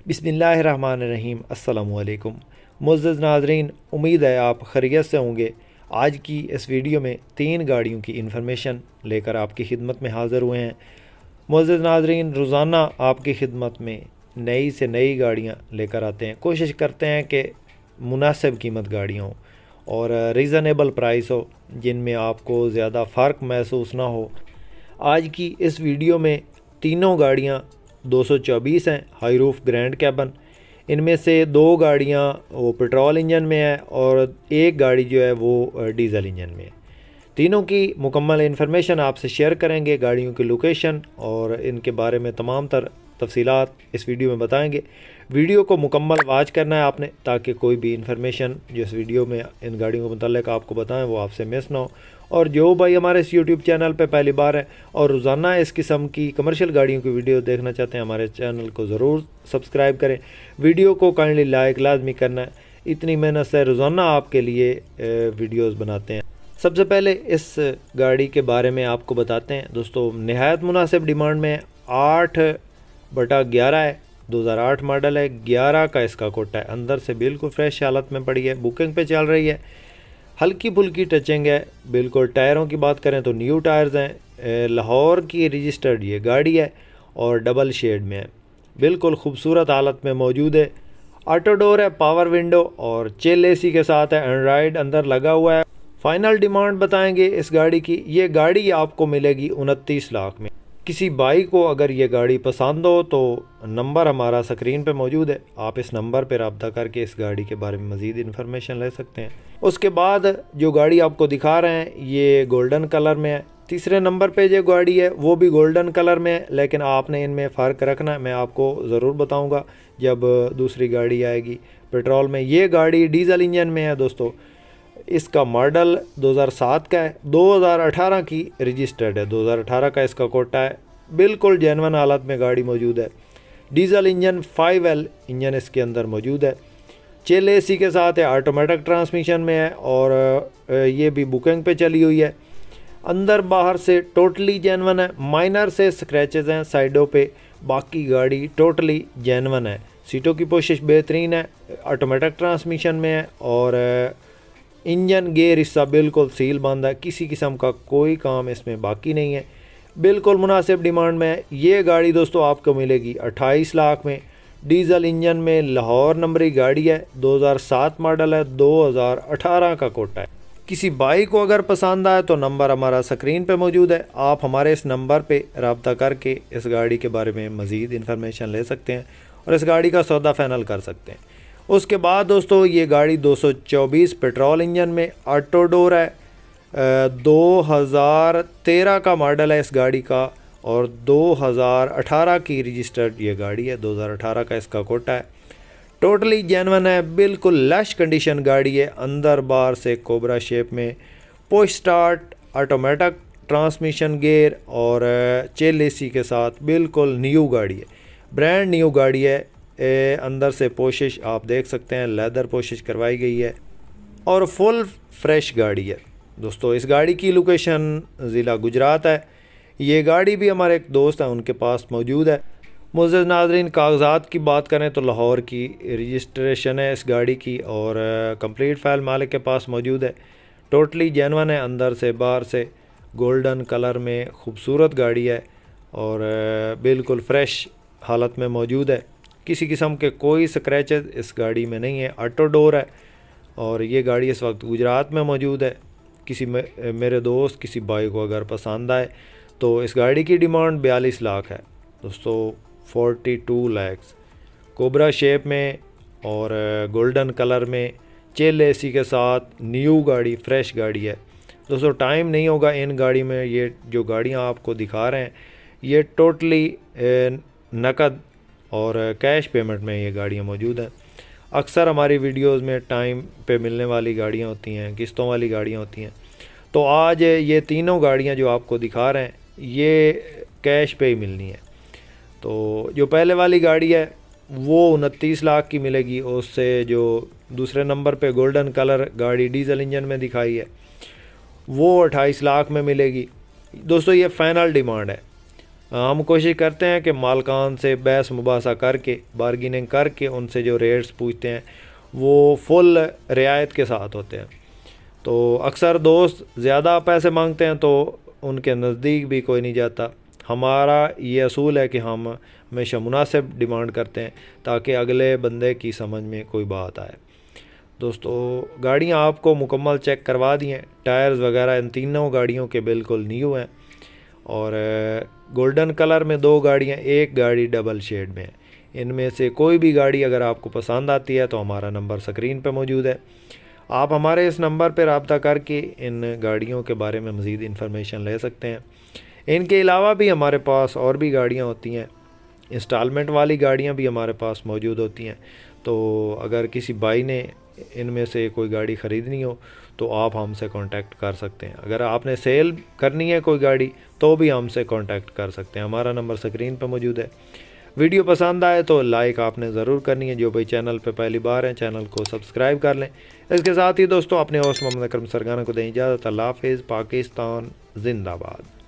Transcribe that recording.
बिस्मिल्लाहिर्रहमानिर्रहीम। अस्सलामुअलैकुम मुअज़्ज़ज़ नाज़रीन, उम्मीद है आप खैरियत से होंगे। आज की इस वीडियो में 3 गाड़ियों की इन्फॉर्मेशन लेकर आपकी खिदमत में हाज़िर हुए हैं। मुअज़्ज़ज़ नाज़रीन, रोज़ाना आपकी खिदमत में नई से नई गाड़ियाँ लेकर आते हैं। कोशिश करते हैं कि मुनासिब कीमत गाड़ियाँ हों और रीज़नेबल प्राइस हो, जिनमें आपको ज़्यादा फ़र्क महसूस ना हो। आज की इस वीडियो में तीनों गाड़ियाँ 224 हैं, हाई रूफ ग्रैंड कैबन। इनमें से 2 गाड़ियाँ वो पेट्रोल इंजन में है और एक गाड़ी जो है वो डीज़ल इंजन में है। तीनों की मुकम्मल इन्फॉर्मेशन आपसे शेयर करेंगे, गाड़ियों की लोकेशन और इनके बारे में तमाम तर तफसीलात इस वीडियो में बताएंगे। वीडियो को मुकम्मल वॉच करना है आपने, ताकि कोई भी इन्फॉर्मेशन जो इस वीडियो में इन गाड़ियों के मुताल्लिक़ आपको बताएं वो आपसे मिस ना हो। और जो भाई हमारे इस यूट्यूब चैनल पे पहली बार है और रोज़ाना इस किस्म की कमर्शियल गाड़ियों की वीडियो देखना चाहते हैं, हमारे चैनल को ज़रूर सब्सक्राइब करें। वीडियो को काइंडली लाइक लाजमी करना है, इतनी मेहनत से रोज़ाना आपके लिए वीडियोज़ बनाते हैं। सबसे पहले इस गाड़ी के बारे में आपको बताते हैं दोस्तों। नहायत मुनासिब डिमांड में 8/11 है, 2008 मॉडल है, 11 का इसका कोटा है। अंदर से बिल्कुल फ्रेश हालत में पड़ी है, बुकिंग पे चल रही है, हल्की फुल्की टचिंग है बिल्कुल। टायरों की बात करें तो न्यू टायर्स हैं। लाहौर की रजिस्टर्ड ये गाड़ी है और डबल शेड में है, बिल्कुल खूबसूरत हालत में मौजूद है। ऑटो डोर है, पावर विंडो और चिल एसी के साथ है, एंड्रॉयड अंदर लगा हुआ है। फाइनल डिमांड बताएंगे इस गाड़ी की। ये गाड़ी आपको मिलेगी 29 लाख में। किसी भाई को अगर ये गाड़ी पसंद हो तो नंबर हमारा स्क्रीन पे मौजूद है, आप इस नंबर पर रब्ता करके इस गाड़ी के बारे में मज़ीद इन्फॉर्मेशन ले सकते हैं। उसके बाद जो गाड़ी आपको दिखा रहे हैं ये गोल्डन कलर में है। तीसरे नंबर पे जो गाड़ी है वो भी गोल्डन कलर में है, लेकिन आपने इनमें फ़र्क रखना है, मैं आपको ज़रूर बताऊंगा जब दूसरी गाड़ी आएगी पेट्रोल में। ये गाड़ी डीज़ल इंजन में है दोस्तों। इसका मॉडल 2007 का है, 2018 की रजिस्टर्ड है, 2018 का इसका कोटा है। बिल्कुल जेन्युइन हालत में गाड़ी मौजूद है। डीज़ल इंजन 5L इंजन इसके अंदर मौजूद है। चिल एसी के साथ है, ऑटोमेटिक ट्रांसमिशन में है और ये भी बुकिंग पे चली हुई है। अंदर बाहर से टोटली जेन्युइन है, माइनर से स्क्रैचेस हैं साइडों पे, बाकी गाड़ी टोटली जेन्युइन है। सीटों की पोशिश बेहतरीन है, ऑटोमेटिक ट्रांसमिशन में है और इंजन गेयर हिस्सा बिल्कुल सील बंद है, किसी किस्म का कोई काम इसमें बाकी नहीं है। बिल्कुल मुनासिब डिमांड में है। ये गाड़ी दोस्तों आपको मिलेगी 28 लाख में। डीज़ल इंजन में लाहौर नंबरी गाड़ी है, 2007 मॉडल है, 2018 का कोटा है। किसी भाई को अगर पसंद आए तो नंबर हमारा स्क्रीन पे मौजूद है, आप हमारे इस नंबर पे रब्ता करके इस गाड़ी के बारे में मज़ीद इन्फॉर्मेशन ले सकते हैं और इस गाड़ी का सौदा फाइनल कर सकते हैं। उसके बाद दोस्तों ये गाड़ी 224 पेट्रोल इंजन में, ऑटो डोर है, 2013 का मॉडल है इस गाड़ी का और 2018 की रजिस्टर्ड ये गाड़ी है, 2018 का इसका कोटा है। टोटली जेन्युइन है, बिल्कुल लश कंडीशन गाड़ी है, अंदर बाहर से कोबरा शेप में, push start, automatic transmission gear और चिल एसी के साथ बिल्कुल न्यू गाड़ी है, ब्रांड न्यू गाड़ी है। अंदर से पोशिश आप देख सकते हैं, लेदर पोशिश करवाई गई है और फुल फ्रेश गाड़ी है दोस्तों। इस गाड़ी की लोकेशन ज़िला गुजरात है। ये गाड़ी भी हमारे एक दोस्त हैं उनके पास मौजूद है। मुअज़्ज़ज़ नाज़रीन, कागज़ात की बात करें तो लाहौर की रजिस्ट्रेशन है इस गाड़ी की और कंप्लीट फ़ाइल मालिक के पास मौजूद है। टोटली जेन्युइन है, अंदर से बाहर से गोल्डन कलर में खूबसूरत गाड़ी है और बिल्कुल फ्रेश हालत में मौजूद है। किसी किस्म के कोई स्क्रैचेस इस गाड़ी में नहीं है। ऑटो डोर है और ये गाड़ी इस वक्त गुजरात में मौजूद है। किसी मेरे दोस्त किसी भाई को अगर पसंद आए तो इस गाड़ी की डिमांड 42 लाख है दोस्तों, 42 लैक्स। कोबरा शेप में और गोल्डन कलर में, चिल एसी के साथ, न्यू गाड़ी, फ्रेश गाड़ी है दोस्तों। टाइम नहीं होगा इन गाड़ी में। ये जो गाड़ियाँ आपको दिखा रहे हैं ये टोटली नकद और कैश पेमेंट में ये गाड़ियाँ मौजूद हैं। अक्सर हमारी वीडियोस में टाइम पे मिलने वाली गाड़ियाँ होती हैं, किस्तों वाली गाड़ियाँ होती हैं। तो आज ये तीनों गाड़ियाँ जो आपको दिखा रहे हैं ये कैश पे ही मिलनी है। तो जो पहले वाली गाड़ी है वो 29 लाख की मिलेगी, उससे जो दूसरे नंबर पे गोल्डन कलर गाड़ी डीज़ल इंजन में दिखाई है वो 28 लाख में मिलेगी दोस्तों। ये फ़ाइनल डिमांड है। हम कोशिश करते हैं कि मालकान से बहस मुबासा करके, बार्गेनिंग करके उनसे जो रेट्स पूछते हैं वो फुल रियायत के साथ होते हैं। तो अक्सर दोस्त ज़्यादा पैसे मांगते हैं तो उनके नज़दीक भी कोई नहीं जाता। हमारा ये असूल है कि हम हमेशा मुनासिब डिमांड करते हैं ताकि अगले बंदे की समझ में कोई बात आए। दोस्तों गाड़ियाँ आपको मुकम्मल चेक करवा दी हैं, टायर्स वगैरह इन तीनों गाड़ियों के बिल्कुल न्यू हैं और गोल्डन कलर में 2 गाड़ियाँ, एक गाड़ी डबल शेड में है। इनमें से कोई भी गाड़ी अगर आपको पसंद आती है तो हमारा नंबर स्क्रीन पे मौजूद है, आप हमारे इस नंबर पर रब्ता करके इन गाड़ियों के बारे में मज़ीद इन्फॉर्मेशन ले सकते हैं। इनके अलावा भी हमारे पास और भी गाड़ियाँ होती हैं, इंस्टॉलमेंट वाली गाड़ियाँ भी हमारे पास मौजूद होती हैं। तो अगर किसी भाई ने इनमें से कोई गाड़ी ख़रीदनी हो तो आप हमसे कांटेक्ट कर सकते हैं। अगर आपने सेल करनी है कोई गाड़ी तो भी हमसे कांटेक्ट कर सकते हैं, हमारा नंबर स्क्रीन पर मौजूद है। वीडियो पसंद आए तो लाइक आपने ज़रूर करनी है, जो भाई चैनल पे पहली बार हैं चैनल को सब्सक्राइब कर लें। इसके साथ ही दोस्तों अपने होस्ट मोहम्मद अकरम सरगाना को दें इजाज़त। अल्लाह हाफ़िज़। पाकिस्तान जिंदाबाद।